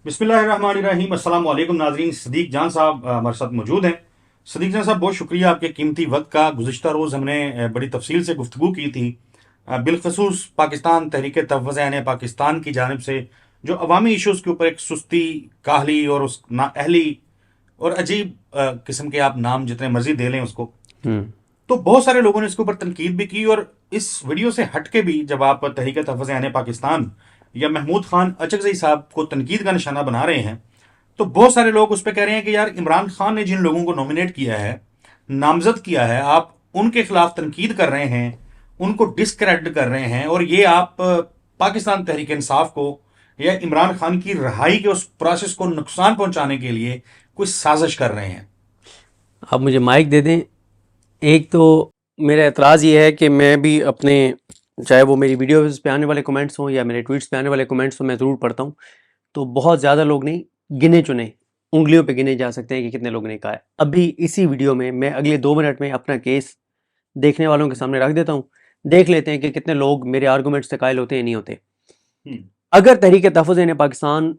بسم اللہ الرحمن الرحیم۔ السلام علیکم ناظرین، صدیق جان صاحب ہمارے ساتھ موجود ہیں۔ صدیق جان صاحب، بہت شکریہ آپ کے قیمتی وقت کا۔ گزشتہ روز ہم نے بڑی تفصیل سے گفتگو کی تھی، بالخصوص پاکستان تحریک تحفظ عین پاکستان کی جانب سے جو عوامی ایشوز کے اوپر ایک سستی، کاہلی اور اس نااہلی اور عجیب قسم کے آپ نام جتنے مرضی دے لیں اس کو، تو بہت سارے لوگوں نے اس کے اوپر تنقید بھی کی۔ اور اس ویڈیو سے ہٹ کے بھی جب آپ تحریک تحفظ عین پاکستان یا محمود خان اچکزئی صاحب کو تنقید کا نشانہ بنا رہے ہیں، تو بہت سارے لوگ اس پہ کہہ رہے ہیں کہ یار عمران خان نے جن لوگوں کو نومینیٹ کیا ہے، نامزد کیا ہے، آپ ان کے خلاف تنقید کر رہے ہیں، ان کو ڈسکریڈٹ کر رہے ہیں، اور یہ آپ پاکستان تحریک انصاف کو یا عمران خان کی رہائی کے اس پروسیس کو نقصان پہنچانے کے لیے کوئی سازش کر رہے ہیں۔ آپ مجھے مائک دے دیں۔ ایک تو میرا اعتراض یہ ہے کہ میں بھی اپنے، چاہے وہ میری ویڈیوز پہ آنے والے کمنٹس ہوں یا میرے ٹویٹس پہ آنے والے کمنٹس ہوں، میں ضرور پڑھتا ہوں، تو بہت زیادہ لوگ نہیں، گنے چنے انگلیوں پہ گنے جا سکتے ہیں کہ کتنے لوگوں نے کہا ہے۔ ابھی اسی ویڈیو میں اگلے 2 منٹ میں اپنا کیس دیکھنے والوں کے سامنے رکھ دیتا ہوں، دیکھ لیتے ہیں کہ کتنے لوگ میرے آرگومنٹس سے قائل ہوتے ہیں یا نہیں ہوتے۔ اگر تحریک تحفظ عین پاکستان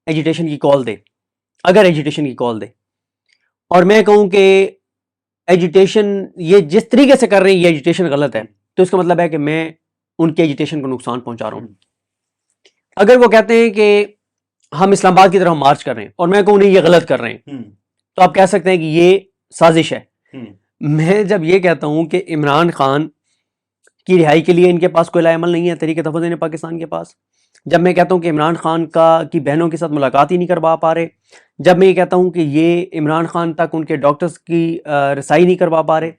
ایجیٹیشن کی کال دے، اگر ایجیٹیشن کی کال دے، اور میں کہوں کہ ایجیٹیشن یہ جس طریقے سے کر رہے ہیں یہ ایجیٹیشن غلط ہے، تو اس کا مطلب ہے کہ میں ان کے ایجیٹیشن کو نقصان پہنچا رہا ہوں۔ اگر وہ کہتے ہیں کہ ہم اسلام آباد کی طرف مارچ کر رہے ہیں اور میں کہوں نہیں یہ غلط کر رہے ہیں، تو آپ کہہ سکتے ہیں کہ یہ سازش ہے۔ میں جب یہ کہتا ہوں کہ عمران خان کی رہائی کے لیے ان کے پاس کوئی عمل نہیں ہے تحریک تحفظ عین پاکستان کے پاس، جب میں کہتا ہوں کہ عمران خان کی بہنوں کے ساتھ ملاقات ہی نہیں کروا پا رہے، جب میں یہ کہتا ہوں کہ یہ عمران خان تک ان کے ڈاکٹرز کی رسائی نہیں کروا پا رہے،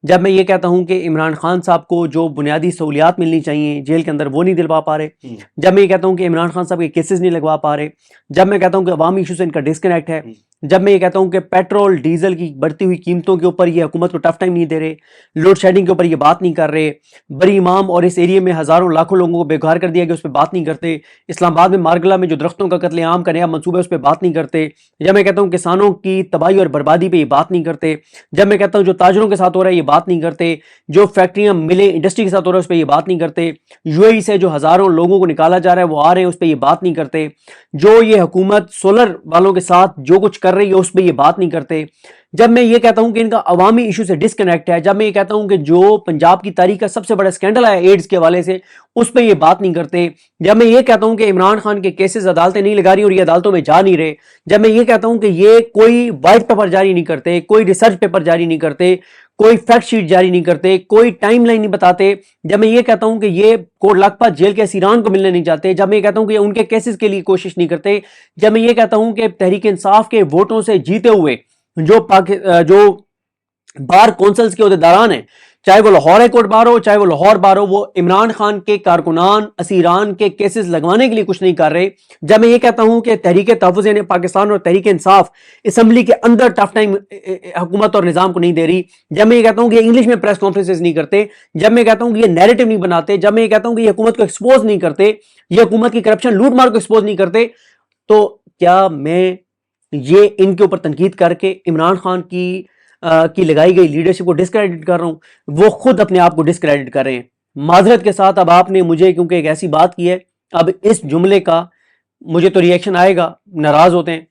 جب میں یہ کہتا ہوں کہ عمران خان صاحب کو جو بنیادی سہولیات ملنی چاہیے جیل کے اندر وہ نہیں دلوا پا رہے، جب میں یہ کہتا ہوں کہ عمران خان صاحب کے کیسز نہیں لگوا پا رہے، جب میں کہتا ہوں کہ عوامی ایشو سے ان کا ڈسکنیکٹ ہے، جب میں یہ کہتا ہوں کہ پیٹرول ڈیزل کی بڑھتی ہوئی قیمتوں کے اوپر یہ حکومت کو ٹف ٹائم نہیں دے رہے، لوڈ شیڈنگ کے اوپر یہ بات نہیں کر رہے، بری امام اور اس ایریے میں ہزاروں لاکھوں لوگوں کو بیکار کر دیا گیا اس پہ بات نہیں کرتے، اسلام آباد میں مارگلہ میں جو درختوں کا قتل عام کا نیا منصوبہ ہے اس پہ بات نہیں کرتے، جب میں کہتا ہوں کسانوں کی تباہی اور بربادی پہ یہ بات نہیں کرتے، جب میں کہتا ہوں جو تاجروں کے ساتھ ہو رہا ہے یہ بات نہیں کرتے، جو فیکٹریاں ملیں انڈسٹری کے ساتھ ہو رہا ہے اس پہ یہ بات نہیں کرتے، یو اے ای سے جو ہزاروں لوگوں کو نکالا جا رہا ہے وہ آ رہے ہیں اس پہ یہ بات نہیں کرتے، جو یہ حکومت سولر والوں کے ساتھ جو کچھ کر رہی ہے اس پہ یہ بات نہیں کرتے، جب میں یہ کہتا ہوں کہ ان کا عوامی ایشو سے ڈسکنیکٹ ہے، جب میں یہ کہتا ہوں کہ جو پنجاب کی تاریخ کا سب سے بڑا اسکینڈل ہے ایڈز کے حوالے سے اس پہ یہ بات نہیں کرتے، جب میں یہ کہتا ہوں کہ عمران خان کے کیسز عدالتیں نہیں لگا رہی اور یہ عدالتوں میں جا نہیں رہے، جب میں یہ کہتا ہوں کہ یہ کوئی وائٹ پیپر جاری نہیں کرتے، کوئی ریسرچ پیپر جاری نہیں کرتے، کوئی فیکٹ شیٹ جاری نہیں کرتے، کوئی ٹائم لائن نہیں بتاتے، جب میں یہ کہتا ہوں کہ یہ کوٹ لکھپت جیل کے اسیران کو ملنے نہیں جاتے، جب میں یہ کہتا ہوں کہ ان کے کیسز کے لیے کوشش نہیں کرتے، جب میں یہ کہتا ہوں کہ تحریک انصاف کے ووٹوں سے جیتے ہوئے جو بار کونسلز کے عہدیداران ہیں، چاہے وہ لاہور ہائی کورٹ بار ہو چاہے وہ لاہور بار ہو، وہ عمران خان کے کارکنان اسیران کے کیسز لگوانے کے لیے کچھ نہیں کر رہے، جب میں یہ کہتا ہوں کہ تحریک تحفظ عین پاکستان اور تحریک انصاف اسمبلی کے اندر ٹف ٹائم حکومت اور نظام کو نہیں دے رہی، جب میں یہ کہتا ہوں کہ انگلش میں پریس کانفرنسز نہیں کرتے، جب میں کہتا ہوں کہ یہ نیریٹو نہیں بناتے، جب میں یہ کہتا ہوں کہ یہ حکومت کو ایکسپوز نہیں کرتے، یہ حکومت کی کرپشن لوٹ مار کو ایکسپوز نہیں کرتے، تو کیا میں یہ ان کے اوپر تنقید کر کے عمران خان کی لگائی گئی لیڈرشپ کو ڈسکریڈٹ کر رہا ہوں؟ وہ خود اپنے آپ کو ڈسکریڈٹ کر رہے ہیں۔ معذرت کے ساتھ اب آپ نے مجھے کیونکہ ایک ایسی بات کی ہے، اب اس جملے کا مجھے تو ری ایکشن آئے گا، ناراض ہوتے ہیں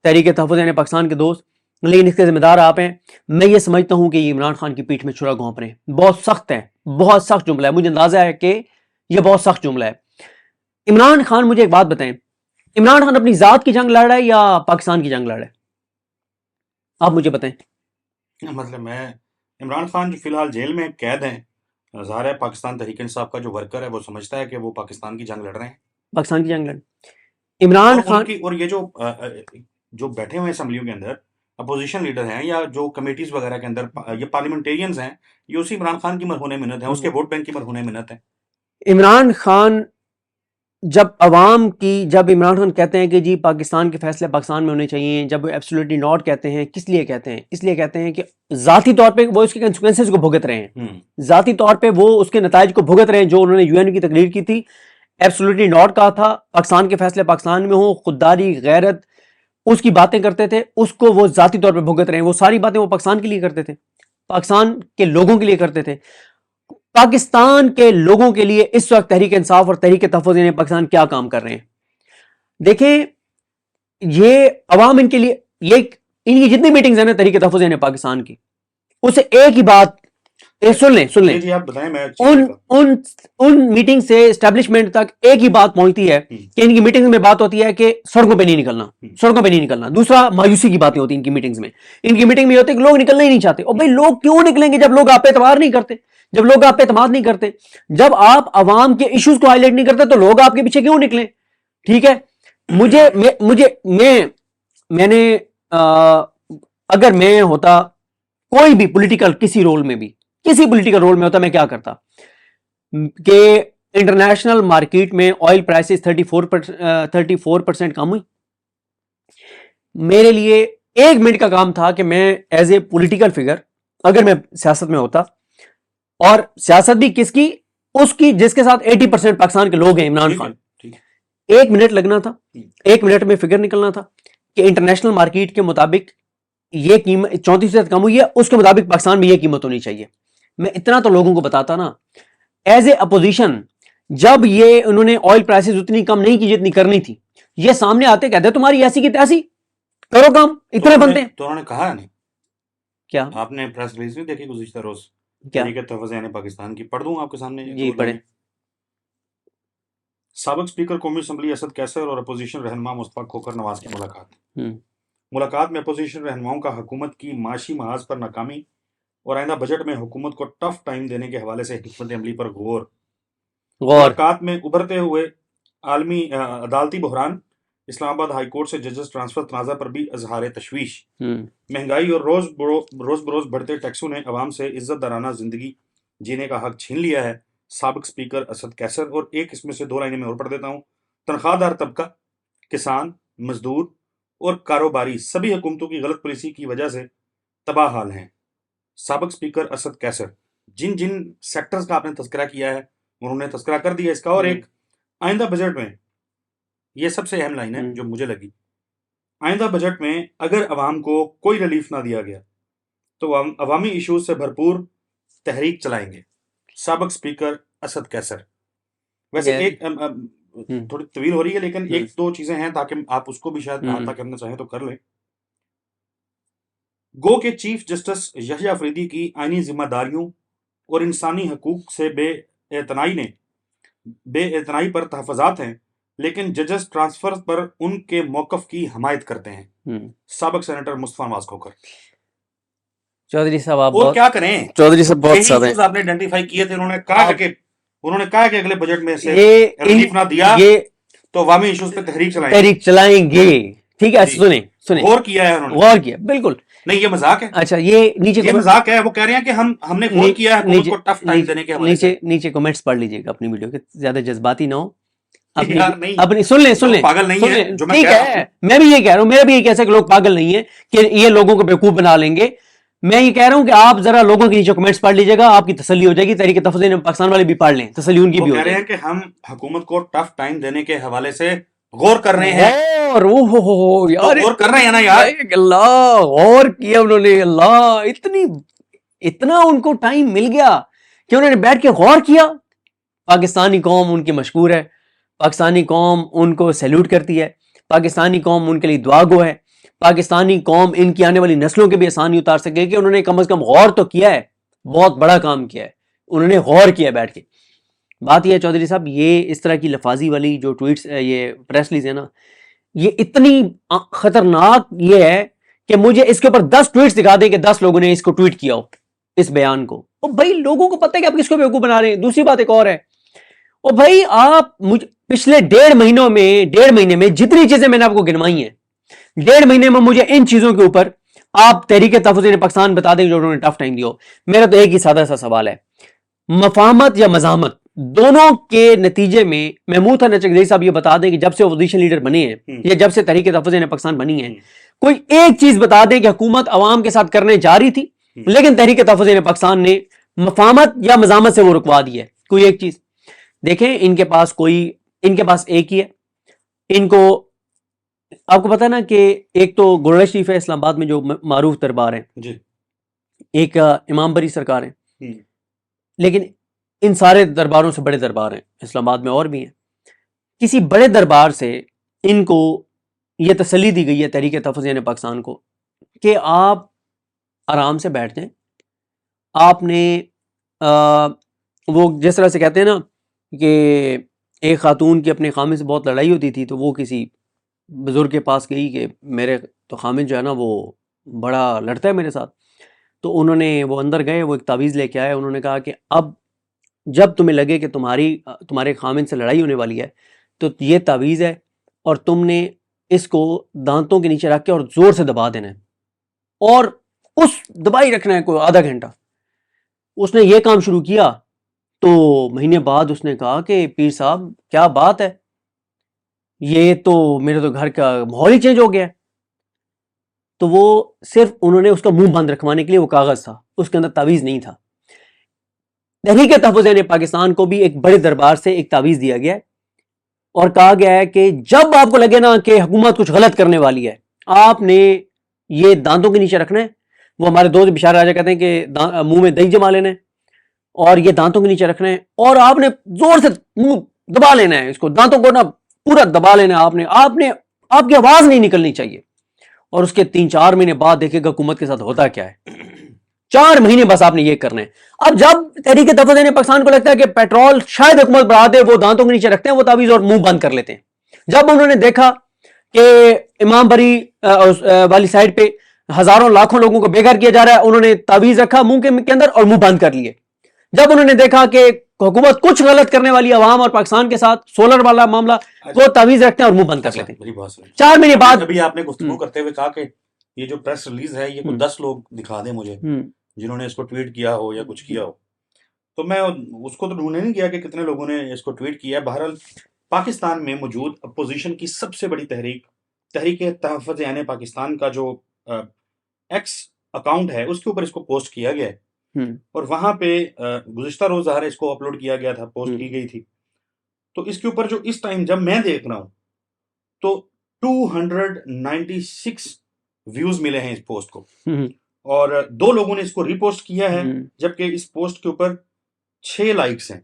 تحریک تحفظ عین پاکستان کے دوست، لیکن اس کے ذمہ دار آپ ہیں۔ میں یہ سمجھتا ہوں کہ یہ عمران خان کی پیٹھ میں چھرا گھونپ رہے ہیں، بہت سخت ہے، بہت سخت جملہ ہے، مجھے اندازہ ہے کہ یہ بہت سخت جملہ ہے۔ عمران خان، مجھے ایک بات بتائیں، عمران خان اپنی ذات کی جنگ لڑ رہا ہے یا پاکستان کی جنگ لڑ رہا ہے؟ آپ مجھے بتائیں۔ مطلب میں عمران خان جو فی الحال جیل میں قید ہیں، ظاہر ہے پاکستان تحریک انصاف کا جو ورکر ہے وہ سمجھتا ہے کہ وہ پاکستان کی جنگ لڑ رہے ہیں، پاکستان کی جنگ لڑ عمران خان اور یہ جو بیٹھے ہوئے ہیں اسمبلیوں کے اندر اپوزیشن لیڈر ہیں یا جو کمیٹیز وغیرہ کے اندر یہ پارلیمنٹیرینز ہیں، یہ اسی عمران خان کی مرہون منت ہیں، اس کے ووٹ بینک کی مرہون منت ہیں۔ عمران خان جب عمران خان کہتے ہیں کہ جی پاکستان کے فیصلے پاکستان میں ہونے چاہیے، جب وہ ایبسولوٹلی ناٹ کہتے ہیں، کس لیے کہتے ہیں؟ اس لیے کہتے ہیں کہ ذاتی طور پہ وہ اس کے کنسیکوینسز کو بھگت رہے ہیں، ذاتی طور پہ وہ اس کے نتائج کو بھگت رہے ہیں جو انہوں نے یو این کی تقریر کی تھی، ایبسولوٹلی ناٹ کہا تھا، پاکستان کے فیصلے پاکستان میں ہوں، خودداری، غیرت، اس کی باتیں کرتے تھے، اس کو وہ ذاتی طور پہ بھگت رہے ہیں، وہ ساری باتیں وہ پاکستان کے لیے کرتے تھے، پاکستان کے لوگوں کے لیے کرتے تھے۔ پاکستان کے لوگوں کے لیے اس وقت تحریک انصاف اور تحریک تحفظ عین پاکستان کیا کام کر رہے ہیں؟ دیکھیں، یہ عوام ان کے لیے یہ ان کی جتنی میٹنگز ہیں نا تحریک تحفظ پاکستان کی، اسے ایک ہی بات سن لیں جی آپ بتائیں. میں ان میٹنگ سے اسٹیبلشمنٹ تک ایک ہی بات پہنچتی ہے کہ ان کی میٹنگ میں بات ہوتی ہے کہ سڑکوں پہ نہیں نکلنا. دوسرا مایوسی کی باتیں ہوتی ہیں ان کی میٹنگز میں. ان کی میٹنگ میں ہوتی ہے کہ لوگ نکلنا ہی نہیں چاہتے. اور بھائی لوگ کیوں نکلیں گے جب لوگ آپ پہ اعتبار نہیں کرتے، جب لوگ آپ پہ اعتماد نہیں کرتے، جب آپ عوام کے ایشوز کو ہائی لائٹ نہیں کرتے تو لوگ آپ کے پیچھے کیوں نکلیں؟ ٹھیک ہے. میں نے اگر میں ہوتا کوئی بھی پولیٹیکل کسی پولیٹیکل رول میں ہوتا، میں کیا کرتا کہ انٹرنیشنل مارکیٹ میں آئل پرائسز 34% کم ہوئی. میرے لیے 1 منٹ کا کام تھا کہ میں ایز اے پولیٹیکل فگر اگر میں سیاست میں ہوتا، اور سیاست بھی کس کی، اس کی جس کے ساتھ 80% پاکستان کے لوگ ہیں، عمران خان. 1 منٹ لگنا تھا، 1 منٹ میں فگر نکلنا تھا کہ انٹرنیشنل مارکیٹ کے مطابق یہ قیمت 34% کم ہوئی ہے، اس کے مطابق پاکستان میں یہ قیمت ہونی چاہیے. میں اتنا تو لوگوں کو بتاتا نا ایز اے اپوزیشن. جب یہ انہوں نے آئل پرائسز اتنی کم نہیں کی جتنی کرنی تھی، یہ سامنے آتے کہتے تمہاری ایسی کی تیسی، کرو کام، اتنے بنتے ہیں. تو انہوں نے کہا نہیں کیا آپ نے پریس ریلیز نہیں دیکھی گزشتہ روز کیا تحریک تحفظ پاکستان کی؟ پڑھ دوں آپ کے سامنے جی پڑھیں. سابق اسپیکر قومی اسمبلی اسد کیسر اور اپوزیشن رہنما مصطفیٰ کھوکر نواز کی ملاقات میں اپوزیشن رہنماؤں کا حکومت کی معاشی محاذ پر ناکامی اور آئندہ بجٹ میں حکومت کو ٹف ٹائم دینے کے حوالے سے حکمت عملی پر غور. ملاقات میں ابھرتے ہوئے عالمی عدالتی بحران، اسلام آباد ہائی کورٹ سے ججز ٹرانسفر تنازع پر بھی اظہار تشویش، مہنگائی اور روز بروز بڑھتے ٹیکسوں نے عوام سے عزت دارانہ زندگی جینے کا حق چھین لیا ہے. سابق اسپیکر اسد کیسر. اور ایک اس میں سے 2 لائنیں میں اور پڑھ دیتا ہوں. تنخواہ دار طبقہ، کسان، مزدور اور کاروباری سبھی حکومتوں کی غلط پالیسی کی وجہ سے تباہ حال ہیں. سابق اسپیکر اسد کیسر. جن سیکٹرز کا آپ نے تذکرہ کیا ہے انہوں نے تذکرہ کر دیا اس کا. اور ایک آئندہ بجٹ میں، یہ سب سے اہم لائن ہے جو مجھے لگی، آئندہ بجٹ میں اگر عوام کو کوئی ریلیف نہ دیا گیا تو عوامی ایشوز سے بھرپور تحریک چلائیں گے. سابق اسپیکر اسد کیسر. ویسے ایک تھوڑی طویل ہو رہی ہے لیکن 1-2 چیزیں ہیں تاکہ آپ اس کو بھی شاید احاطہ کرنا چاہیں تو کر لیں. گو کہ چیف جسٹس یحییٰ افریدی کی آئینی ذمہ داریوں اور انسانی حقوق سے بے اعتنائی پر تحفظات ہیں، لیکن ججز ٹرانسفر پر ان کے موقف کی حمایت کرتے ہیں. سابق سینیٹر مصطفیٰ نواز کھوکر. چودھری صاحب آپ اور کیا کریں، چودھری صاحب بہت سادے ہیں. آپ نے آئیڈینٹیفائی کیے تھے. انہوں نے کہا کہ اگلے بجٹ میں سے ریلیف نہ دیا تو عوامی ایشوز پہ تحریک چلائیں گے. ٹھیک ہے سنیں غور کیا ہے انہوں نے. غور کیا بالکل نہیں، یہ مذاق ہے. اچھا یہ مذاق ہے. وہ کہہ رہے ہیں کہ ہم نے غور کیا ہے حکومت کو ٹف ٹائم دینے کے حوالے سے. نیچے کمنٹس پڑھ لیجئے گا اپنی ویڈیو کے، زیادہ جذباتی نہ ہو. اپنی سن لیں پاگل نہیں ہے. ٹھیک ہے میں بھی یہ کہہ رہا ہوں، میرا بھی یہ کیسا کہ لوگ پاگل نہیں ہیں کہ یہ لوگوں کو بیوقوف بنا لیں گے. میں یہ کہہ رہا ہوں کہ آپ ذرا لوگوں کے نیچے کمنٹس پڑھ لیجئے گا، آپ کی تسلی ہو جائے گی. تحریک تحفظ پاکستان والے بھی پڑھ لیں، تسلی ان کی بھی ہو جائے گی. کہہ رہے ہیں کہ ہم حکومت کو ٹف ٹائم دینے کے حوالے سے غور کر رہے ہیں. غور کر رہے ہیں نا یار. اللہ غور کیا انہوں نے. اللہ اتنا ان کو ٹائم مل گیا کہ انہوں نے بیٹھ کے غور کیا. پاکستانی قوم ان کی مشکور ہے، پاکستانی قوم ان کو سیلوٹ کرتی ہے، پاکستانی قوم ان کے لیے دعا گو ہے. پاکستانی قوم ان کی آنے والی نسلوں کے بھی آسان نہیں اتار سکے کہ انہوں نے کم از کم غور تو کیا ہے. بہت بڑا کام کیا ہے انہوں نے، غور کیا بیٹھ کے. بات یہ ہے چودھری صاحب، یہ اس طرح کی لفاظی والی جو ٹویٹس یہ پریس ریلیز ہے نا، یہ اتنی خطرناک یہ ہے کہ مجھے اس کے اوپر 10 ٹویٹس دکھا دیں کہ 10 لوگوں نے اس کو ٹویٹ کیا ہو، اس بیان کو. اور بھائی لوگوں کو پتہ ہے کہ آپ کس کو بیوقوف بنا رہے ہیں. دوسری بات ایک اور ہے، اور بھائی آپ پچھلے 1.5 مہینے میں جتنی چیزیں میں نے آپ کو گنوائی ہیں، 1.5 مہینے میں مجھے ان چیزوں کے اوپر آپ تحریک تحفظ پاکستان بتا دیں جو انہوں نے ٹف ٹائم دیا ہو. میرا تو ایک ہی سادہ سا سوال ہے، مفاہمت یا مزاحمت دونوں کے نتیجے میں محمود حسن چکدیری صاحب یہ بتا دیں کہ جب سے اپوزیشن لیڈر بنے ہیں یا جب سے تحریک تحفظ پاکستان بنی ہے، کوئی ایک چیز بتا دیں کہ حکومت عوام کے ساتھ کرنے جا رہی تھی لیکن تحریک تحفظ پاکستان نے مفاہمت یا مزاحمت سے وہ رکوا دی ہے. کوئی ایک چیز دیکھیں. ان کے پاس ایک ہی ہے. ان کو آپ کو پتا نا کہ ایک تو گورنر شریف ہے اسلام آباد میں جو معروف دربار ہیں جی، ایک امام بری سرکار ہیں، لیکن ان سارے درباروں سے بڑے دربار ہیں اسلام آباد میں اور بھی ہیں. کسی بڑے دربار سے ان کو یہ تسلی دی گئی ہے تحریک تحفظ یعنی پاکستان کو کہ آپ آرام سے بیٹھ جائیں. آپ نے وہ جس طرح سے کہتے ہیں نا کہ ایک خاتون کی اپنے خامد سے بہت لڑائی ہوتی تھی، تو وہ کسی بزرگ کے پاس گئی کہ میرے تو خامد جو ہے نا وہ بڑا لڑتا ہے میرے ساتھ. تو انہوں نے وہ اندر گئے، وہ ایک تعویذ لے کے آئے. انہوں نے کہا کہ اب جب تمہیں لگے کہ تمہارے خامد سے لڑائی ہونے والی ہے تو یہ تعویذ ہے، اور تم نے اس کو دانتوں کے نیچے رکھ کے اور زور سے دبا دینا ہے، اور اس دبائی رکھنا ہے کوئی آدھا گھنٹہ. اس نے یہ کام شروع کیا تو مہینے بعد اس نے کہا کہ پیر صاحب کیا بات ہے، یہ تو میرے تو گھر کا ماحول ہی چینج ہو گیا ہے. تو وہ صرف انہوں نے اس کا منہ بند رکھوانے کے لیے وہ کاغذ تھا، اس کے اندر تعویذ نہیں تھا. تحریک تحفظ یعنی پاکستان کو بھی ایک بڑے دربار سے ایک تعویذ دیا گیا ہے اور کہا گیا ہے کہ جب آپ کو لگے نا کہ حکومت کچھ غلط کرنے والی ہے، آپ نے یہ دانتوں کے نیچے رکھنا ہے. وہ ہمارے دوست بشار راجہ کہتے ہیں کہ منہ میں دہی جما لینا ہے اور یہ دانتوں کے نیچے رکھنا ہے، اور آپ نے زور سے منہ دبا لینا ہے، اس کو دانتوں کو نا پورا دبا لینا ہے. آپ کی آواز نہیں نکلنی چاہیے. اور اس کے 3-4 مہینے بعد دیکھے گا حکومت کے ساتھ ہوتا کیا ہے. 4 مہینے بس آپ نے یہ کرنا ہے. اب جب تحریک تحفظ یعنی پاکستان کو لگتا ہے کہ پیٹرول شاید حکومت بڑھا دے، وہ دانتوں کے نیچے رکھتے ہیں وہ تعویذ اور منہ بند کر لیتے ہیں. جب انہوں نے دیکھا کہ امام بری والی سائڈ پہ ہزاروں لاکھوں لوگوں کو بے گھر کیا جا رہا ہے، انہوں نے تعویذ رکھا منہ کے اندر اور منہ بند کر لیے. جب انہوں نے دیکھا کہ حکومت کچھ غلط کرنے والی عوام اور پاکستان کے ساتھ سولر والا معاملہ، وہ تعویذ رکھتے ہیں اور منہ بند کر لیتے ہیں. 4 مہینے بعد ابھی آپ نے گفتگو کرتے ہوئے کہا کہ یہ جو پریس ریلیز ہے یہ کوئی 10 لوگ دکھا دیں مجھے جنہوں نے اس کو ٹویٹ کیا ہو یا کچھ کیا ہو. تو میں اس کو تو ڈھونڈنے نہیں کیا کہ کتنے لوگوں نے اس کو ٹویٹ کیا ہے. بہرحال پاکستان میں موجود اپوزیشن کی سب سے بڑی تحریک تحفظ یعنی پاکستان کا جو ایکس اکاؤنٹ ہے اس کے اوپر اس کو پوسٹ کیا گیا ہے، اور وہاں پہ گزشتہ روز ظاہر اس کو اپلوڈ کیا گیا تھا، پوسٹ کی گئی تھی. تو اس کے اوپر جو اس ٹائم جب میں دیکھ رہا ہوں تو 296 ویوز ملے ہیں اس پوسٹ کو، اور 2 لوگوں نے اس کو ری پوسٹ کیا ہے، جبکہ اس پوسٹ کے اوپر 6 لائکس ہیں.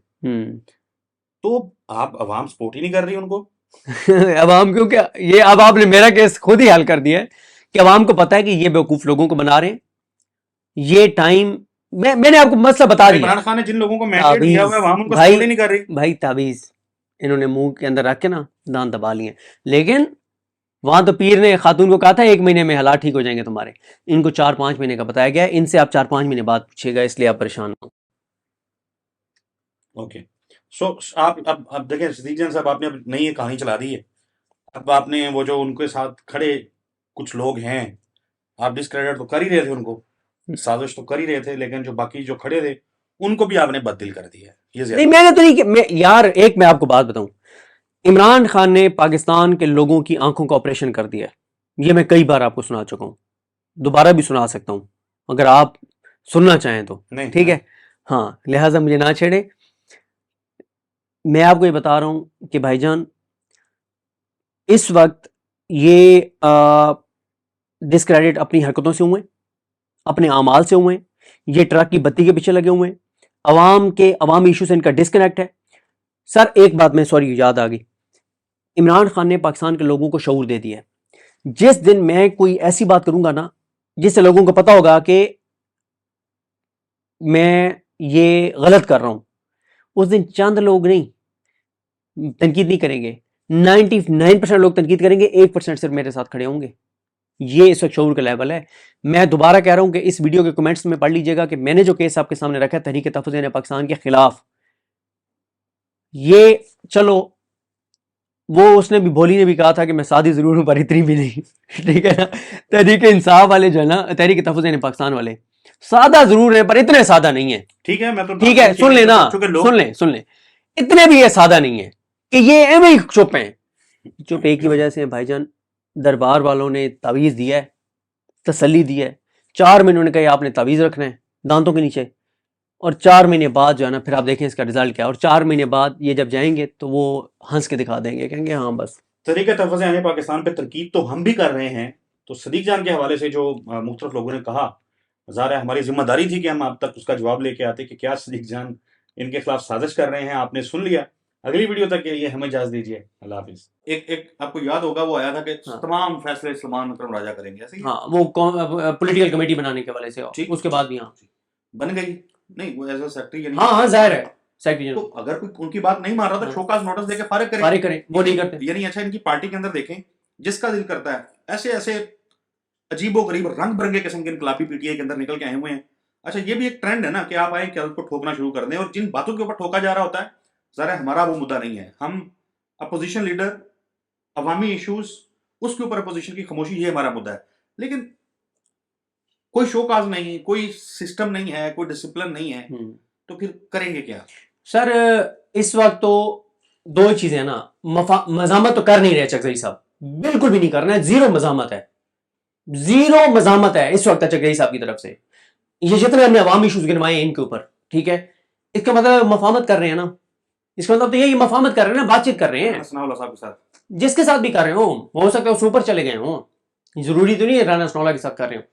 تو آپ عوام سپورٹ ہی نہیں کر رہی ان کو. عوام کیونکہ یہ اب آپ نے میرا کیس خود ہی حل کر دیا ہے کہ عوام کو پتا ہے کہ یہ بیوقوف لوگوں کو بنا رہے ہیں. یہ ٹائم میں نے آپ کو مسئلہ بتا دیا. عمران خان نے جن لوگوں کو مینڈیٹ دیا ہوا ہے عوام ان کو سپورٹ ہی نہیں کر رہی. بھائی تعویذ انہوں نے منہ کے اندر رکھ کے نا دانت دبا لیے، لیکن وہاں تو پیر نے خاتون کو کہا تھا 1 مہینے میں حالات ٹھیک ہو جائیں گے تمہارے. ان کو 4-5 مہینے کا بتایا گیا ہے. ان سے آپ 4-5 مہینے بعد پوچھے گا، اس لیے آپ پریشان ہو. اوکے سو آپ اب دیکھیں صدیق جان صاحب، آپ نے اب نئی کہانی چلا دی ہے. اب آپ نے وہ جو ان کے ساتھ کھڑے کچھ لوگ ہیں، آپ ڈسکریڈٹ تو کر ہی رہے تھے، ان کو سازش تو کر ہی رہے تھے، لیکن جو باقی جو کھڑے تھے ان کو بھی آپ نے بددل کر دیا ہے. نہیں میں نے تو نہیں یار، ایک میں آپ کو بات بتاؤں، عمران خان نے پاکستان کے لوگوں کی آنکھوں کا آپریشن کر دیا ہے. یہ میں کئی بار آپ کو سنا چکا ہوں، دوبارہ بھی سنا سکتا ہوں اگر آپ سننا چاہیں تو. ٹھیک ہے، ہاں، لہٰذا مجھے نہ چھیڑے. میں آپ کو یہ بتا رہا ہوں کہ بھائی جان اس وقت یہ ڈسکریڈٹ اپنی حرکتوں سے ہوئے، اپنے اعمال سے ہوئے، یہ ٹرک کی بتی کے پیچھے لگے ہوئے ہیں، عوامی ایشو سے ان کا ڈسکنیکٹ ہے. سر ایک بات میں سوری یاد آ گئی، عمران خان نے پاکستان کے لوگوں کو شعور دے دیا ہے. جس دن میں کوئی ایسی بات کروں گا نا جس سے لوگوں کو پتا ہوگا کہ میں یہ غلط کر رہا ہوں، اس دن چند لوگ نہیں تنقید نہیں کریں گے، 99% لوگ تنقید کریں گے، 1% صرف میرے ساتھ کھڑے ہوں گے. یہ اس وقت شعور کا لیول ہے. میں دوبارہ کہہ رہا ہوں کہ اس ویڈیو کے کمنٹس میں پڑھ لیجئے گا کہ میں نے جو کیس آپ کے سامنے رکھا ہے تحریک تحفظ یعنی پاکستان کے خلاف، یہ چلو وہ اس نے بھی بھولی نے بھی کہا تھا کہ میں سادی ضرور ہوں پر اتنی بھی نہیں. ٹھیک ہے نا، تحریک انصاف والے جو ہے نا، تحریک تحفظ یعنی پاکستان والے سادہ ضرور ہیں پر اتنے سادہ نہیں ہیں. ٹھیک ہے، میں تو ٹھیک ہے، سن لیں نا، سن لیں اتنے بھی یہ سادہ نہیں ہیں کہ یہ ایویں ہی چپ ہیں. چپ ایک ہی وجہ سے بھائی جان، دربار والوں نے تعویذ دیا ہے، تسلی دی ہے. 4 مہینے نے کہا آپ نے تعویذ رکھنا ہے دانتوں کے نیچے، اور 4 مہینے بعد جو ہے نا پھر آپ دیکھیں اس کا رزلٹ کیا. اور 4 مہینے بعد یہ جب جائیں گے تو وہ ہنس کے دکھا دیں گے، کہیں گے ہاں بس. تحریک تحفظ یعنی پاکستان پہ تنقید تو ہم بھی کر رہے ہیں. تو صدیق جان کے حوالے سے جو مختلف لوگوں نے کہا، ظاہر ہے ہماری ذمہ داری تھی کہ ہم آپ تک اس کا جواب لے کے آتے کہ کیا صدیق جان ان کے خلاف سازش کر رہے ہیں. آپ نے سن لیا. اگلی ویڈیو تک کے لیے ہمیں اجازت دیجیے. اللہ حافظ. ایک آپ کو یاد ہوگا وہ آیا تھا کہ تمام فیصلے سلمان اکرم راجہ کریں گے, ایسے ہی ہاں وہ پولیٹیکل کمیٹی بنانے کے حوالے سے, اس کے بعد بھی ہاں بن گئی نہیں, وہ ایز اے سیکرٹری. ہاں ہاں ظاہر ہے سیکرٹری تو اگر کوئی ان کی بات نہیں مان رہا تو شوکاز نوٹس دے کے فارغ کریں, وہ نہیں کرتے. یعنی اچھا ان کی پارٹی کے اندر دیکھیں جس کا دل کرتا ہے ایسے ایسے عجیب و غریب رنگ برنگے قسم کے انقلابی پی ٹی آئی کے اندر نکل کے آئے ہوئے ہیں. اچھا یہ بھی ایک ٹرینڈ ہے نا کہ آپ آئیں کہ کو ٹھوکنا شروع کر دیں, اور جن باتوں کے اوپر ٹھوکا جا رہا ہوتا ہے ذرا ہمارا وہ مدعا نہیں ہے. ہم اپوزیشن لیڈر, عوامی ایشوز, اس کے اوپر اپوزیشن کی خاموشی, یہ ہمارا مدعا ہے. لیکن کوئی شو کاز نہیں, کوئی سسٹم نہیں ہے, کوئی ڈسپلن نہیں ہے, تو پھر کریں گے کیا سر؟ اس وقت تو دو چیزیں ہیں نا, مزاحمت تو کر نہیں رہے چکزئی صاحب, بالکل بھی نہیں کرنا ہے, زیرو مزاحمت ہے, زیرو مزاحمت ہے اس وقت چکزئی صاحب کی طرف سے. یہ جتنے ہم نے عوامی ایشوز گنوائے ہیں ان کے اوپر, ٹھیک ہے, اس کا مطلب مفاہمت کر رہے ہیں نا, اس کا مطلب تو یہی مفاہمت کر رہے ہیں نا, بات چیت کر رہے ہیں ثناء اللہ صاحب کے ساتھ, جس کے ساتھ بھی کر رہے ہوں, ہو سکتا ہے اس اوپر چلے گئے ہوں, ضروری تو نہیں ہے رانا ثناء اللہ کے ساتھ کر رہے ہوں.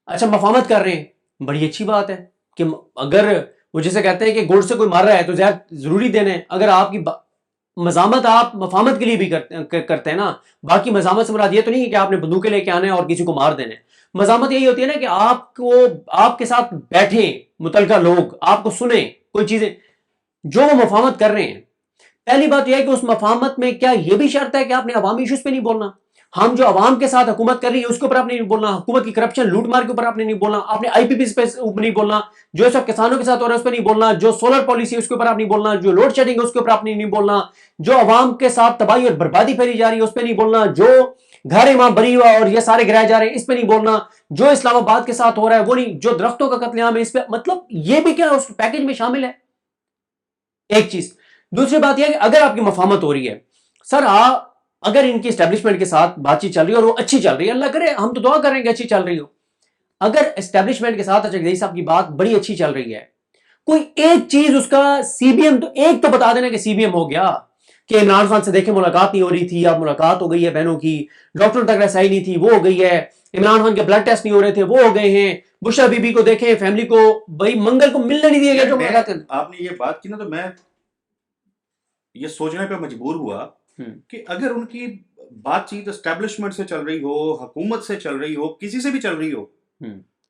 اچھا مفاہمت کر رہے ہیں, بڑی اچھی بات ہے کہ اگر وہ جسے کہتے ہیں کہ گوڑ سے کوئی مار رہا ہے تو زہر ضروری دینا ہے. اگر آپ کی مزاحمت آپ مفاہمت کے لیے بھی کرتے ہیں نا, باقی مزاحمت سے مراد یہ تو نہیں ہے کہ آپ نے بندوقیں لے کے آنا ہے اور کسی کو مار دینا ہے. مزاحمت یہی ہوتی ہے نا کہ آپ کے ساتھ بیٹھیں متعلقہ لوگ, آپ کو سنیں کوئی چیزیں جو وہ مفاہمت کر رہے ہیں. پہلی بات یہ ہے کہ اس مفاہمت میں کیا یہ بھی شرط ہے کہ آپ نے عوامی ایشوز پہ نہیں بولنا؟ ہم جو عوام کے ساتھ حکومت کر رہی ہے اس کے اوپر آپ نے نہیں بولنا, حکومت کی کرپشن لوٹ مار کے اوپر آپ نے نہیں بولنا, آپ نے آئی پی پی پہ نہیں بولنا, جو اس وقت کسانوں کے ساتھ ہو رہا ہے اس پہ نہیں بولنا, جو سولر پالیسی ہے اس کے اوپر آپ نہیں بولنا, جو لوڈ شیڈنگ ہے اس کے اوپر آپ نے نہیں بولنا, جو عوام کے ساتھ تباہی اور بربادی پھیلی جا رہی ہے اس پہ نہیں بولنا, جو گھر امام بری ہوا اور یہ سارے گرائے جا رہے ہیں اس پہ نہیں بولنا, جو اسلام آباد کے ساتھ ہو رہا ہے وہ نہیں, جو درختوں کا قتل عام ہے اس پہ. مطلب یہ بھی کیا اس پیکج میں شامل ہے, ایک چیز. دوسری بات یہ ہے کہ اگر آپ کی مفاہمت ہو رہی ہے سر, اگر ان کی اسٹیبلشمنٹ کے ساتھ بات چیت چل رہی ہے اور وہ اچھی چل رہی ہے, اللہ کرے ہم تو دعا کریں کہ اچھی چل رہی ہو, اگر اسٹیبلشمنٹ کے ساتھ چکزئی صاحب کی بات بڑی اچھی چل رہی ہے, کوئی ایک چیز اس کا سی بی ایم تو ایک تو بتا دینا کہ سی بی ایم ہو گیا, کہ عمران خان سے دیکھیں ملاقات نہیں ہو رہی تھی, اب ملاقات ہو گئی ہے بہنوں کی, ڈاکٹر تک رسائی نہیں تھی وہ ہو گئی ہے, عمران خان کے بلڈ ٹیسٹ نہیں ہو رہے تھے وہ ہو گئے ہیں, بشرا بی بی کو دیکھیں فیملی کو بھائی منگل کو ملنے نہیں دیا گیا جو ملاقات. آپ نے یہ بات کی نا تو میں یہ سوچنے پہ مجبور ہوا کہ اگر ان کی بات چیت اسٹیبلشمنٹ سے چل رہی ہو, حکومت سے چل رہی ہو, کسی سے بھی چل رہی ہو,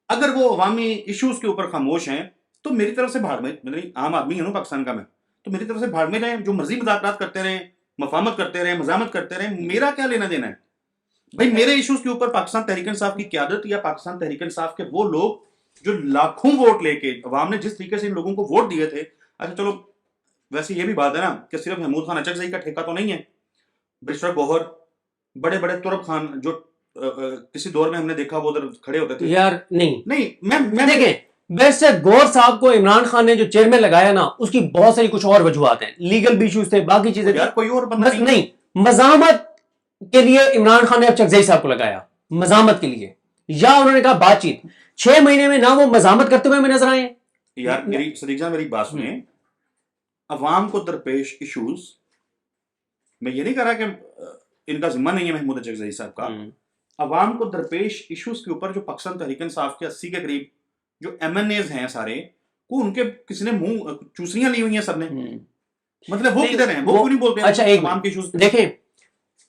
اگر وہ عوامی ایشوز کے اوپر خاموش ہیں تو میری طرف سے بھاڑ میں, عام آدمی ہوں پاکستان کا میں, تو میری طرف سے بھاڑ میں جائیں, جو مرضی مذاکرات کرتے رہیں, مفاہمت کرتے رہیں, مزاحمت کرتے رہیں, میرا کیا لینا دینا ہے بھائی. میرے ایشوز کے اوپر پاکستان تحریک انصاف کی قیادت یا پاکستان تحریک انصاف کے وہ لوگ جو لاکھوں ووٹ لے کے, عوام نے جس طریقے سے ان لوگوں کو ووٹ دیے تھے. اچھا چلو ویسے یہ بھی بات ہے نا کہ صرف محمود خان اچکزئی کا ٹھیکہ تو نہیں ہے, برشر گوہر, بڑے بڑے ترب خان جو کسی دور میں ہم نے دیکھا وہ ادھر کھڑے ہوتے تھے یار نہیں میں دیکھیں بیسٹ گور صاحب کو عمران خان نے جو چیئرمین لگایا نا اس کی بہت ساری کچھ اور وجوہات ہیں, لیگل بھی ایشوز تھے, باقی چیزیں یار کوئی اور بندہ نہیں, مزاحمت کے لیے عمران خان نے اب چکزئی صاحب کو لگایا مزاحمت کے لیے, یا انہوں نے کہا بات چیت. 6 مہینے میں نہ وہ مزاحمت کرتے ہوئے ہمیں نظر آئے ہیں. یار میری صدیق جان میری بات سنیں, عوام کو درپیش ایشوز, میں یہ نہیں کہہ رہا کہ ان کا ذمہ نہیں ہے محمود اچکزئی صاحب کا, عوام کو درپیش ایشوز کے اوپر جو پاکستان تحریک انصاف کے 80 کے قریب جو ایم این ایز ہیں سارے کو, ان کے کسی نے منہ چوسیاں لی ہوئی ہیں سب نے, مطلب وہ کدھر ہیں, وہ کیوں نہیں بولتے ہیں اچھا ایک عوام کے ایشوز. دیکھیں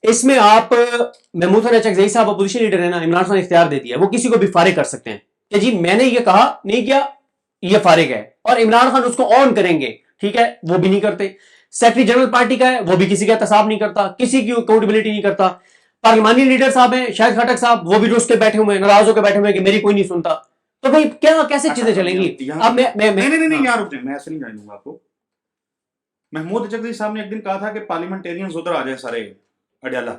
اس میں آپ محمود خان اچکزئی صاحب اپوزیشن لیڈر ہیں نا, عمران خان اختیار دے دیا, وہ کسی کو بھی فارغ کر سکتے ہیں کہ جی میں نے یہ کہا نہیں کیا, یہ فارغ ہے, اور عمران خان اس کو آن کریں گے, ٹھیک ہے, وہ بھی نہیں کرتے. سیکرٹری جنرل پارٹی کا ہے, وہ بھی کسی کا احتساب نہیں کرتا, کسی کی اکاؤنٹیبلٹی نہیں کرتا. پارلیمانی لیڈر صاحب ہیں شاہد خٹک صاحب, وہ بھی روس کے بیٹھے ہوئے ہیں, ناراض ہو کے بیٹھے ہوئے ہیں کہ میری کوئی نہیں سنتا. تو بھائی کیا کیسے چیزیں چلیں گی؟ اب نہیں یار میں ایسے نہیں جانوں گا آپ کو. محمود اچکزئی صاحب نے ایک دن کہا تھا کہ پارلیمنٹیرینز ادھر آ جائیں سارے اڈیالہ,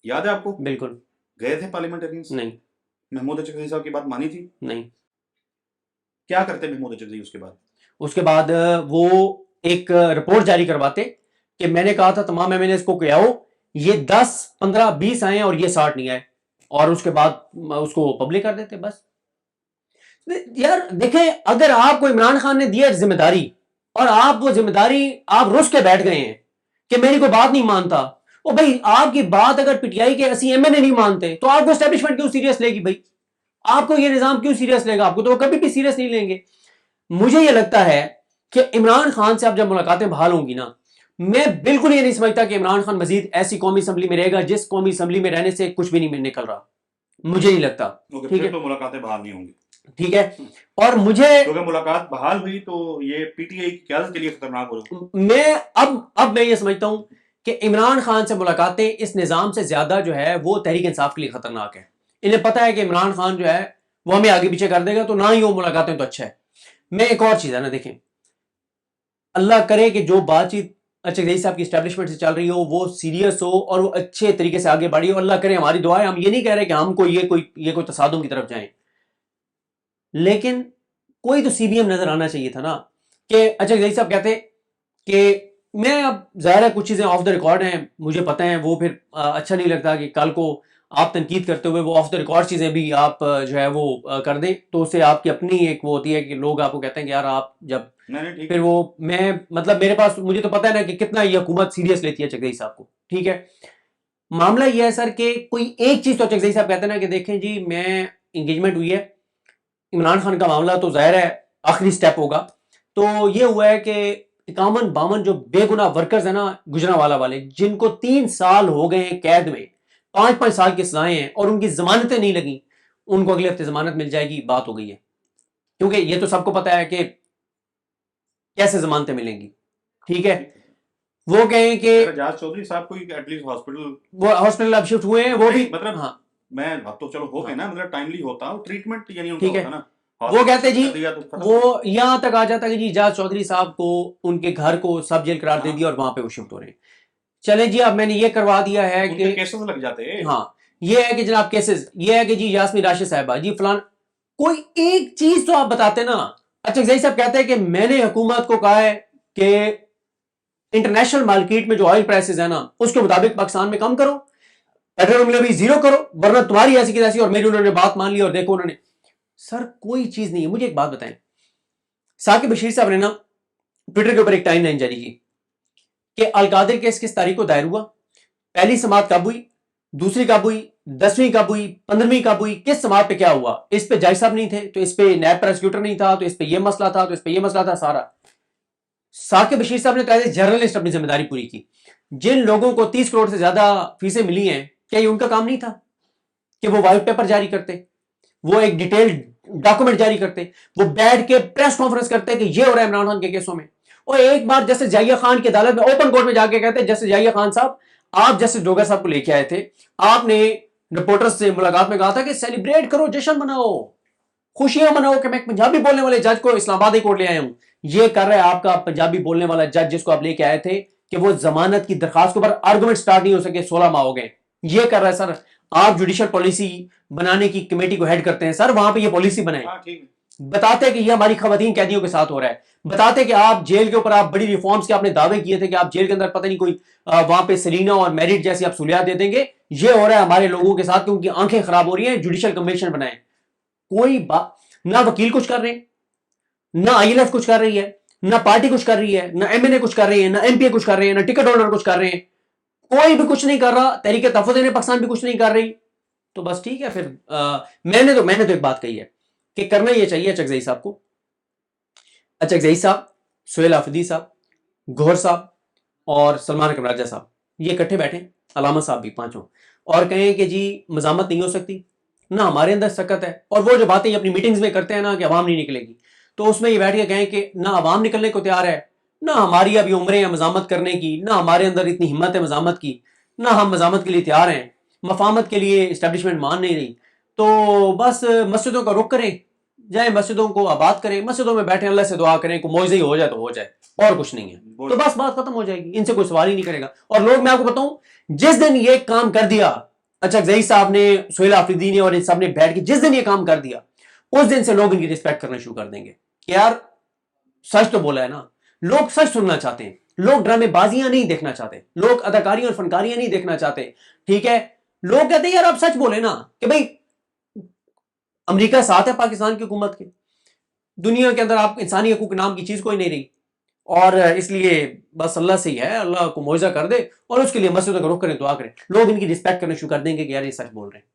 یاد ہے آپ کو؟ بالکل. گئے تھے پارلیمنٹیرینز؟ نہیں. محمود اچکزئی صاحب کی بات مانی تھی؟ نہیں. کیا کرتے محمود اچکزئی اس کے بعد؟ اس کے بعد وہ ایک رپورٹ جاری کرواتے کہ میں نے کہا تھا تمام ایم این ایز کو کہ آؤ, یہ 10 15 20 آئے اور یہ 60 نہیں آئے, اور اس کے بعد اس کو پبلک کر دیتے بس. یار دیکھیں اگر آپ کو عمران خان نے دیا ذمہ داری اور آپ وہ ذمہ داری آپ رس کے بیٹھ گئے ہیں کہ میری کوئی بات نہیں مانتا, او بھائی آپ کی بات اگر پی ٹی آئی کے 80 ایم این اے نہیں مانتے تو آپ کو اسٹیبلشمنٹ کیوں سیریس لے گی بھائی؟ آپ کو یہ نظام کیوں سیریس لے گا؟ آپ کو تو وہ کبھی بھی سیریس نہیں لیں گے. مجھے یہ لگتا ہے کہ عمران خان سے اب جب ملاقاتیں بحال ہوں گی نا، میں بالکل یہ نہیں سمجھتا کہ عمران خان مزید ایسی قومی اسمبلی میں رہے گا جس قومی اسمبلی میں رہنے سے کچھ بھی نہیں نکل رہا، مجھے نہیں لگتا. ٹھیک ہے، تو ملاقاتیں بحال نہیں ہوں گی. ٹھیک ہے، اور مجھے کیونکہ ملاقات بحال ہوئی تو یہ پی ٹی آئی کی قیادت کے لیے خطرناک ہو. میں اب میں یہ سمجھتا ہوں کہ عمران خان سے ملاقاتیں اس نظام سے زیادہ جو ہے وہ تحریک انصاف کے لیے خطرناک ہے. انہیں پتہ ہے کہ عمران خان جو ہے وہ ہمیں آگے پیچھے کر دے گا، تو نہ ہی وہ ملاقاتیں تو اچھا ہے. میں ایک اور چیز ہے نا، دیکھیں، اللہ کرے کہ جو بات چیت اچھا صاحب کی اسٹیبلشمنٹ سے چل رہی ہو وہ سیریس ہو اور وہ اچھے طریقے سے آگے بڑھی ہو. اللہ کرے، ہماری دعا ہے. ہم یہ نہیں کہہ رہے کہ ہم کو یہ کوئی تصادم کی طرف جائیں، لیکن کوئی تو سی بی ایم نظر آنا چاہیے تھا نا. کہ اچھا صاحب کہتے کہ میں اب ظاہر ہے کچھ چیزیں آف دا ریکارڈ ہیں، مجھے پتہ ہیں، وہ پھر اچھا نہیں لگتا کہ کل کو آپ تنقید کرتے ہوئے وہ آف دا ریکارڈ چیزیں بھی آپ جو ہے وہ کر دیں، تو اس سے آپ کی اپنی ایک وہ ہوتی ہے کہ لوگ آپ کو کہتے ہیں کہ یار آپ جب پھر وہ میں مطلب میرے پاس مجھے تو پتہ ہے نا کہ کتنا یہ حکومت سیریس لیتی ہے چکدئی صاحب کو. ٹھیک ہے، معاملہ یہ ہے سر کہ کوئی ایک چیز تو چکدئی صاحب کہتے ہیں نا کہ دیکھیں جی میں انگیجمنٹ ہوئی ہے عمران خان کا معاملہ تو ظاہر ہے آخری سٹیپ ہوگا. تو یہ ہوا ہے کہ 51-52 جو بے گناہ ورکرز ہیں نا گجرانوالہ والے، جن کو 3 سال ہو گئے ہیں قید میں، 5-5 سال کی سزائیں ہیں اور ان کی ضمانتیں نہیں لگیں، ان کو اگلے ہفتے ضمانت مل جائے گی. بات ہو گئی ہے، کیونکہ یہ تو سب کو پتا ہے کہ کیسے ضمانتیں ملیں گی. ٹھیک ہے، وہ کہیں کہ اعجاز چودھری صاحب کو ایٹ لیسٹ ہاسپٹل اب شفٹ ہوئے ہیں، وہ بھی مطلب ہاں میں اب تو چلو ہو گئے نا، مطلب ٹائملی ہوتا ٹریٹمنٹ یعنی ان کا ٹھیک ہے. ہوتا نا. وہ کہتے جی وہ یہاں تک آ جاتا کہ جی اعجاز چودھری صاحب کو ان کے گھر کو سب جیل قرار دے دیا اور وہاں پہ وہ شفٹ ہو رہے ہیں. چلے جی اب میں نے یہ کروا دیا ہے کہ کیسز لگ جاتے. ہاں یہ ہے کہ جناب کیسز، یہ ہے کہ جی یاسمین راشد صاحبہ جی فلان، کوئی ایک چیز تو آپ بتاتے نا. اچھا زئی صاحب کہتے ہیں کہ میں نے حکومت کو کہا ہے کہ انٹرنیشنل مارکیٹ میں جو آئل پرائسز ہے نا اس کے مطابق پاکستان میں کم کرو، پیٹرول میں بھی زیرو کرو، ورنہ تمہاری ایسی کی ایسی. اور میری انہوں نے بات مان لی اور دیکھو انہوں نے سر کوئی چیز نہیں ہے. مجھے ایک بات بتائیں، ثاقب بشیر صاحب نے نا ٹویٹر کے اوپر ایک ٹائم لائن جاری کی کہ القادر کیس کس تاریخ کو دائر ہوا، پہلی سماعت کب ہوئی، دوسری کب ہوئی، 10ویں کب ہوئی، 15ویں کب ہوئی، کس سماعت پہ کیا ہوا. اس پہ جج صاحب نہیں تھے تو اس پہ نیب پروسیکیوٹر نہیں تھا تو اس پہ یہ مسئلہ تھا تو اس پہ یہ مسئلہ تھا. سارا ثاقب بشیر صاحب نے ایز اے جرنلسٹ اپنی ذمہ داری پوری کی. جن لوگوں کو 30 کروڑ سے زیادہ فیسیں ملی ہیں، کیا یہ ان کا کام نہیں تھا کہ وہ وائٹ پیپر جاری کرتے، وہ ایک ڈیٹیل ڈاکومنٹ جاری کرتے، وہ بیٹھ کے پریس کانفرنس کرتے کہ یہ ہو رہا ہے عمران خان کے کیسوں میں. اور ایک بار جسٹس جائیہ خان کی عدالت میں اوپن کورٹ میں جا کے کہتے جسٹس جائیہ خان صاحب آپ جسٹس ڈوگر صاحب کو لے کے آئے تھے، آپ نے رپورٹرز سے ملاقات میں کہا تھا کہ سیلیبریٹ کرو، جشن مناؤ، خوشیاں مناؤ کہ میں ایک پنجابی بولنے والے جج کو اسلام آباد کورٹ لے آیا ہوں. یہ کر رہا ہے آپ کا پنجابی بولنے والا جج جس کو آپ لے کے آئے تھے کہ وہ ضمانت کی درخواست کے اوپر آرگومنٹ سٹارٹ نہیں ہو سکے، 16 ماہ ہو گئے. یہ کر رہا ہے سر. آپ جوڈیشل پالیسی بنانے کی کمیٹی کو ہیڈ کرتے ہیں سر، وہاں پہ یہ پالیسی بنائیں. بتاتے کہ یہ ہماری خواتین قیدیوں کے ساتھ ہو رہا ہے، بتاتے کہ آپ جیل کے اوپر آپ بڑی ریفارمز کے آپ نے دعوے کیے تھے کہ آپ جیل کے اندر پتہ نہیں کوئی وہاں پہ سلینا اور میرٹ جیسی آپ سہولیات دے دیں گے. یہ ہو رہا ہے ہمارے لوگوں کے ساتھ کہ ان کی آنکھیں خراب ہو رہی ہیں. جوڈیشل کمیشن بنائیں. کوئی بات نہ، وکیل کچھ کر رہے ہیں، نہ آئی ایل ایف کچھ کر رہی ہے، نہ پارٹی کچھ کر رہی ہے، نہ ایم این اے کچھ کر رہی ہے، نہ ایم پی اے کچھ کر رہے ہیں، نہ ٹکٹ ہولڈر کچھ کر رہے ہیں. کوئی بھی کچھ نہیں کر رہا. تحریک تحفظ پاکستان بھی کچھ نہیں کر رہی. تو بس ٹھیک ہے پھر میں نے تو ایک بات کہی ہے کہ کرنا یہ چاہیے چکزئی صاحب کو، چکزئی صاحب، سہیل آفریدی صاحب، گوہر صاحب اور سلمان اکرم راجہ صاحب یہ اکٹھے بیٹھیں، علامہ صاحب بھی پانچوں، اور کہیں کہ جی مزاحمت نہیں ہو سکتی، نہ ہمارے اندر سکت ہے. اور وہ جو باتیں یہ اپنی میٹنگز میں کرتے ہیں نا کہ عوام نہیں نکلے گی، تو اس میں یہ بیٹھ کے کہیں کہ نہ عوام نکلنے کو تیار ہے، نہ ہماری ابھی عمریں ہیں مزاحمت کرنے کی، نہ ہمارے اندر اتنی ہمت ہے مزاحمت کی، نہ ہم مزاحمت کے لیے تیار ہیں، مفاہمت کے لیے اسٹیبلشمنٹ مان نہیں رہی. تو بس مسجدوں کا رخ کریں، جائیں مسجدوں کو آباد کریں، مسجدوں میں بیٹھیں، اللہ سے دعا کریں کہ معجزہ ہی ہو جائے تو ہو جائے، اور کچھ نہیں ہے. تو بس بات ختم ہو جائے گی، ان سے کوئی سوال ہی نہیں کرے گا. اور لوگ، میں آپ کو بتاؤں، جس دن یہ کام کر دیا اچھا زئی صاحب نے، سہیل آفریدی نے اور ان سب نے بیٹھ کے جس دن یہ کام کر دیا، اس دن سے لوگ ان کی رسپیکٹ کرنا شروع کر دیں گے کہ یار سچ تو بولا ہے نا. لوگ سچ سننا چاہتے ہیں، لوگ ڈرامے بازیاں نہیں دیکھنا چاہتے، لوگ اداکاریاں اور فنکاریاں نہیں دیکھنا چاہتے. ٹھیک ہے، لوگ کہتے ہیں یار آپ سچ بولے نا کہ بھئی امریکہ ساتھ ہے پاکستان کی حکومت کے، دنیا کے اندر آپ انسانی حقوق نام کی چیز کوئی نہیں رہی، اور اس لیے بس اللہ سے ہی ہے، اللہ کو معجزہ کر دے اور اس کے لیے مسجدوں کا رخ کریں، دعا کریں. لوگ ان کی رسپیکٹ کرنا شروع کر دیں گے کہ یار یہ سچ بول رہے ہیں.